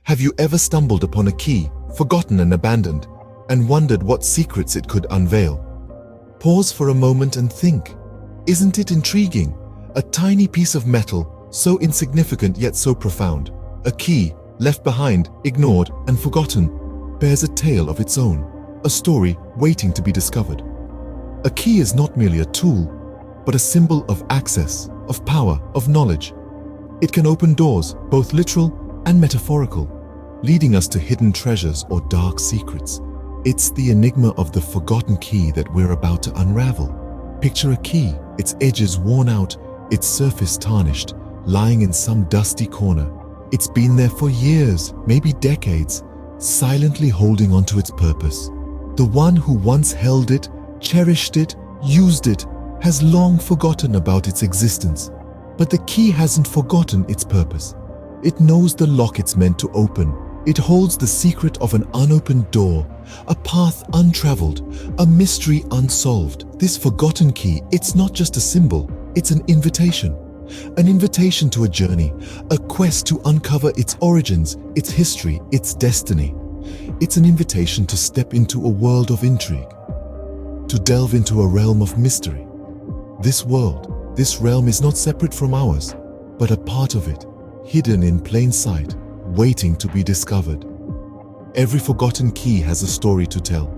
Have you ever stumbled upon a key, forgotten and abandoned, and wondered what secrets it could unveil? Pause for a moment and think. Isn't it intriguing? A tiny piece of metal, so insignificant yet so profound. A key, left behind, ignored, and forgotten, bears a tale of its own, a story waiting to be discovered. A key is not merely a tool, but a symbol of access, of power, of knowledge. It can open doors, both literal and metaphorical, leading us to hidden treasures or dark secrets. It's the enigma of the forgotten key that we're about to unravel. Picture a key, its edges worn out, its surface tarnished, lying in some dusty corner. It's been there for years, maybe decades, silently holding on to its purpose. The one who once held it, cherished it, used it, has long forgotten about its existence. But the key hasn't forgotten its purpose. It knows the lock it's meant to open. It holds the secret of an unopened door, a path untraveled, a mystery unsolved. This forgotten key, it's not just a symbol, it's an invitation. An invitation to a journey, a quest to uncover its origins, its history, its destiny. It's an invitation to step into a world of intrigue, to delve into a realm of mystery. This world, this realm is not separate from ours, but a part of it, hidden in plain sight, waiting to be discovered. Every forgotten key has a story to tell.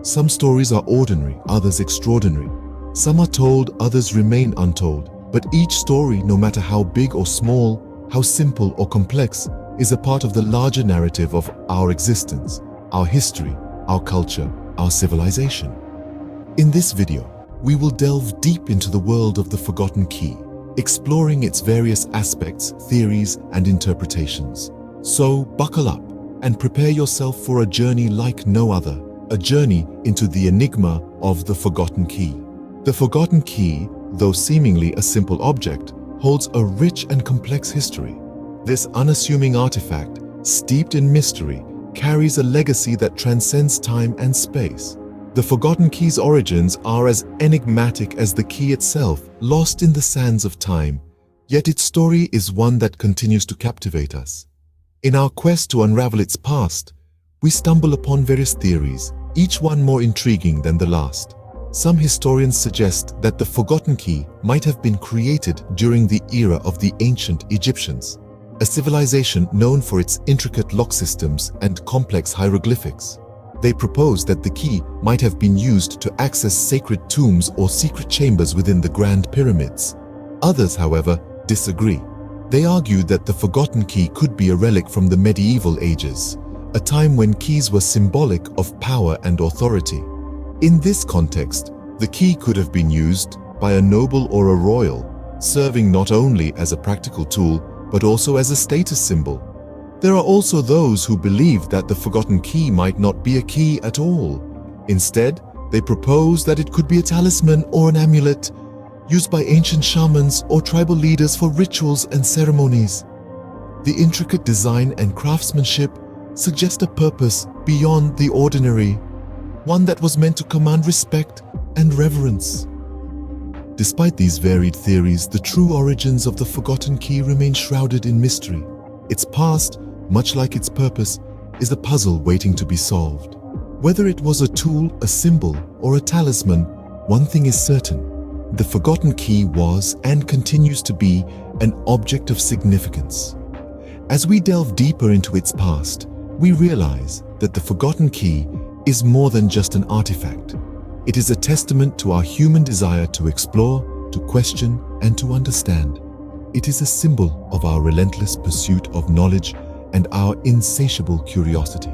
Some stories are ordinary, others extraordinary. Some are told, others remain untold. But each story, no matter how big or small, how simple or complex, is a part of the larger narrative of our existence, our history, our culture, our civilization. In this video, we will delve deep into the world of the forgotten key, exploring its various aspects, theories, and interpretations. So buckle up and prepare yourself for a journey like no other, a journey into the enigma of the forgotten key. The forgotten key, though seemingly a simple object, holds a rich and complex history. This unassuming artifact, steeped in mystery, carries a legacy that transcends time and space. The forgotten key's origins are as enigmatic as the key itself, lost in the sands of time, yet its story is one that continues to captivate us. In our quest to unravel its past, we stumble upon various theories, each one more intriguing than the last. Some historians suggest that the forgotten key might have been created during the era of the ancient Egyptians, a civilization known for its intricate lock systems and complex hieroglyphics. They propose that the key might have been used to access sacred tombs or secret chambers within the Grand Pyramids. Others, however, disagree. They argue that the forgotten key could be a relic from the medieval ages, a time when keys were symbolic of power and authority. In this context, the key could have been used by a noble or a royal, serving not only as a practical tool, but also as a status symbol. There are also those who believe that the forgotten key might not be a key at all. Instead, they propose that it could be a talisman or an amulet, used by ancient shamans or tribal leaders for rituals and ceremonies. The intricate design and craftsmanship suggest a purpose beyond the ordinary, one that was meant to command respect and reverence. Despite these varied theories, the true origins of the forgotten key remain shrouded in mystery. Its past, much like its purpose, is a puzzle waiting to be solved. Whether it was a tool, a symbol, or a talisman, one thing is certain: the forgotten key was and continues to be an object of significance. As we delve deeper into its past, we realize that the forgotten key is more than just an artifact. It is a testament to our human desire to explore, to question, and to understand. It is a symbol of our relentless pursuit of knowledge and our insatiable curiosity.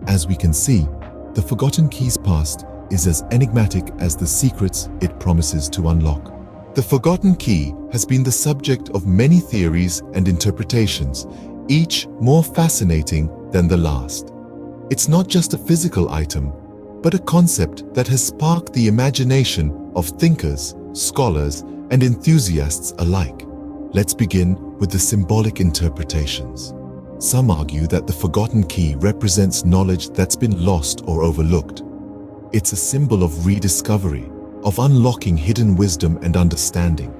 As we can see, the forgotten key's past is as enigmatic as the secrets it promises to unlock. The forgotten key has been the subject of many theories and interpretations, each more fascinating than the last. It's not just a physical item, but a concept that has sparked the imagination of thinkers, scholars, and enthusiasts alike. Let's begin with the symbolic interpretations. Some argue that the forgotten key represents knowledge that's been lost or overlooked. It's a symbol of rediscovery, of unlocking hidden wisdom and understanding.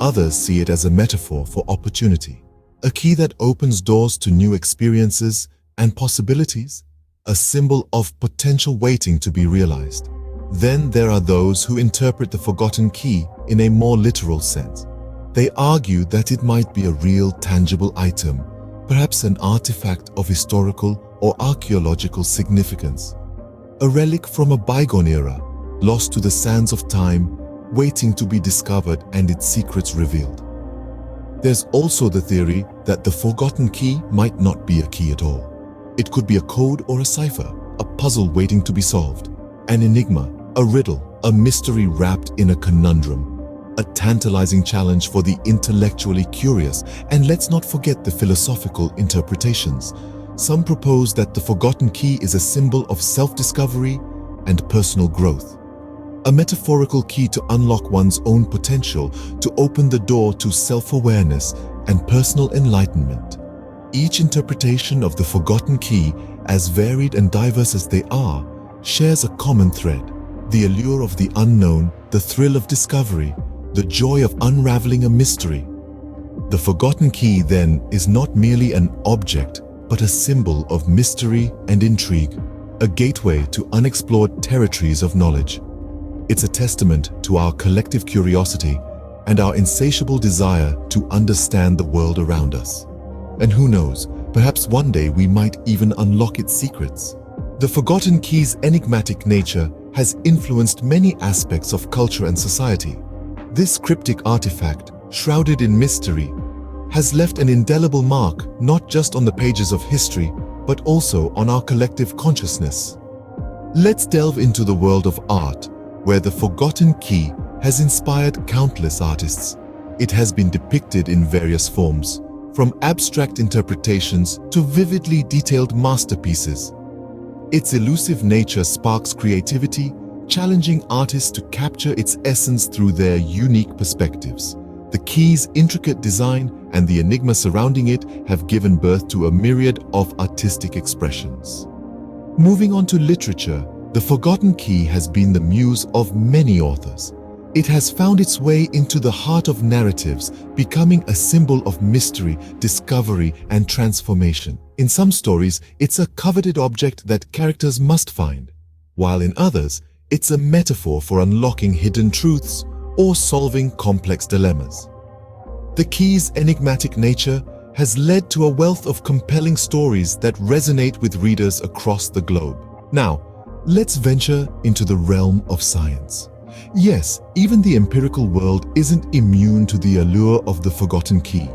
Others see it as a metaphor for opportunity, a key that opens doors to new experiences and possibilities, a symbol of potential waiting to be realized. Then there are those who interpret the forgotten key in a more literal sense. They argue that it might be a real, tangible item, perhaps an artifact of historical or archaeological significance, a relic from a bygone era, lost to the sands of time, waiting to be discovered and its secrets revealed. There's also the theory that the forgotten key might not be a key at all. It could be a code or a cipher, a puzzle waiting to be solved, an enigma, a riddle, a mystery wrapped in a conundrum, a tantalizing challenge for the intellectually curious. And let's not forget the philosophical interpretations. Some propose that the forgotten key is a symbol of self-discovery and personal growth, a metaphorical key to unlock one's own potential, to open the door to self-awareness and personal enlightenment. Each interpretation of the forgotten key, as varied and diverse as they are, shares a common thread: the allure of the unknown, the thrill of discovery, the joy of unraveling a mystery. The forgotten key, then, is not merely an object, but a symbol of mystery and intrigue, a gateway to unexplored territories of knowledge. It's a testament to our collective curiosity and our insatiable desire to understand the world around us. And who knows, perhaps one day we might even unlock its secrets. The forgotten key's enigmatic nature has influenced many aspects of culture and society. This cryptic artifact, shrouded in mystery, has left an indelible mark not just on the pages of history, but also on our collective consciousness. Let's delve into the world of art, where the forgotten key has inspired countless artists. It has been depicted in various forms, from abstract interpretations to vividly detailed masterpieces. Its elusive nature sparks creativity, challenging artists to capture its essence through their unique perspectives. The key's intricate design and the enigma surrounding it have given birth to a myriad of artistic expressions. Moving on to literature, the forgotten key has been the muse of many authors. It has found its way into the heart of narratives, becoming a symbol of mystery, discovery, and transformation. In some stories, it's a coveted object that characters must find, while in others, it's a metaphor for unlocking hidden truths or solving complex dilemmas. The key's enigmatic nature has led to a wealth of compelling stories that resonate with readers across the globe. Now, let's venture into the realm of science. Yes, even the empirical world isn't immune to the allure of the forgotten key.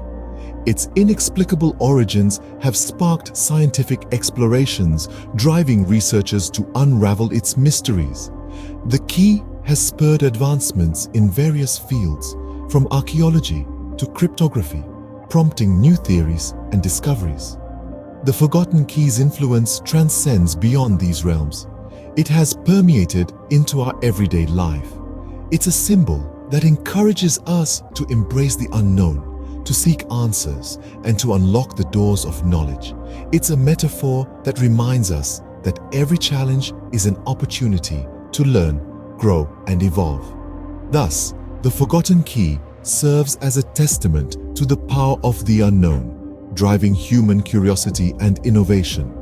Its inexplicable origins have sparked scientific explorations, driving researchers to unravel its mysteries. The key has spurred advancements in various fields, from archaeology to cryptography, prompting new theories and discoveries. The forgotten key's influence transcends beyond these realms. It has permeated into our everyday life. It's a symbol that encourages us to embrace the unknown, to seek answers, and to unlock the doors of knowledge. It's a metaphor that reminds us that every challenge is an opportunity to learn, grow, and evolve. Thus, the forgotten key serves as a testament to the power of the unknown, driving human curiosity and innovation.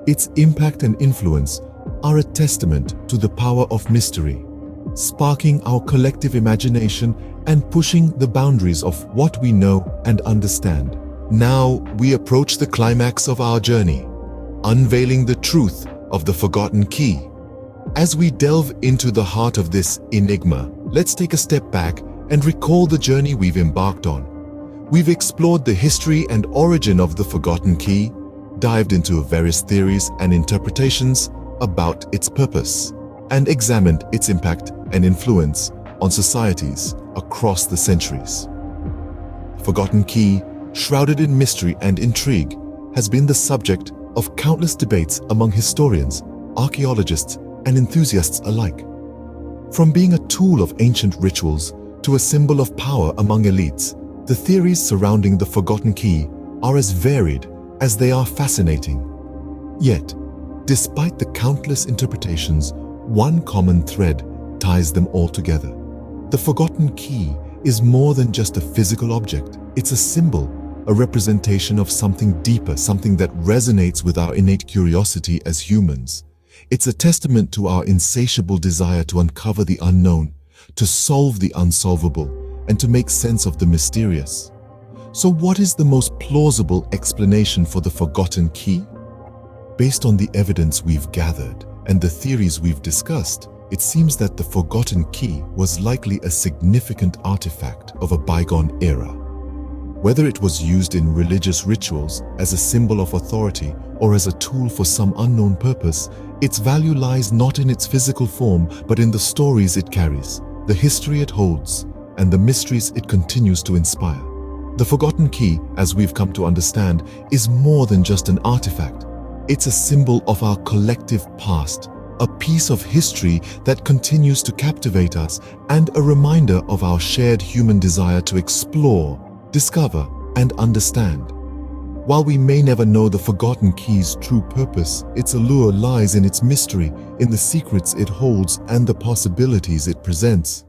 Its impact and influence are a testament to the power of mystery, sparking our collective imagination and pushing the boundaries of what we know and understand. Now we approach the climax of our journey, unveiling the truth of the forgotten key. As we delve into the heart of this enigma, let's take a step back and recall the journey we've embarked on. We've explored the history and origin of the forgotten key, dived into various theories and interpretations about its purpose, and examined its impact and influence on societies across the centuries. Forgotten key, shrouded in mystery and intrigue, has been the subject of countless debates among historians, archaeologists, and enthusiasts alike. From being a tool of ancient rituals to a symbol of power among elites, the theories surrounding the forgotten key are as varied as they are fascinating. Yet, despite the countless interpretations, one common thread ties them all together. The forgotten key is more than just a physical object. It's a symbol a representation of something deeper, something that resonates with our innate curiosity as humans. It's a testament to our insatiable desire to uncover the unknown, to solve the unsolvable, and to make sense of the mysterious. So what is the most plausible explanation for the forgotten key? Based on the evidence we've gathered and the theories we've discussed, it seems that the forgotten key was likely a significant artifact of a bygone era. Whether it was used in religious rituals as a symbol of authority or as a tool for some unknown purpose, its value lies not in its physical form, but in the stories it carries, the history it holds, and the mysteries it continues to inspire. The forgotten key, as we've come to understand, is more than just an artifact. It's a symbol of our collective past, a piece of history that continues to captivate us, and a reminder of our shared human desire to explore, discover, and understand. While we may never know the forgotten key's true purpose, its allure lies in its mystery, in the secrets it holds, and the possibilities it presents.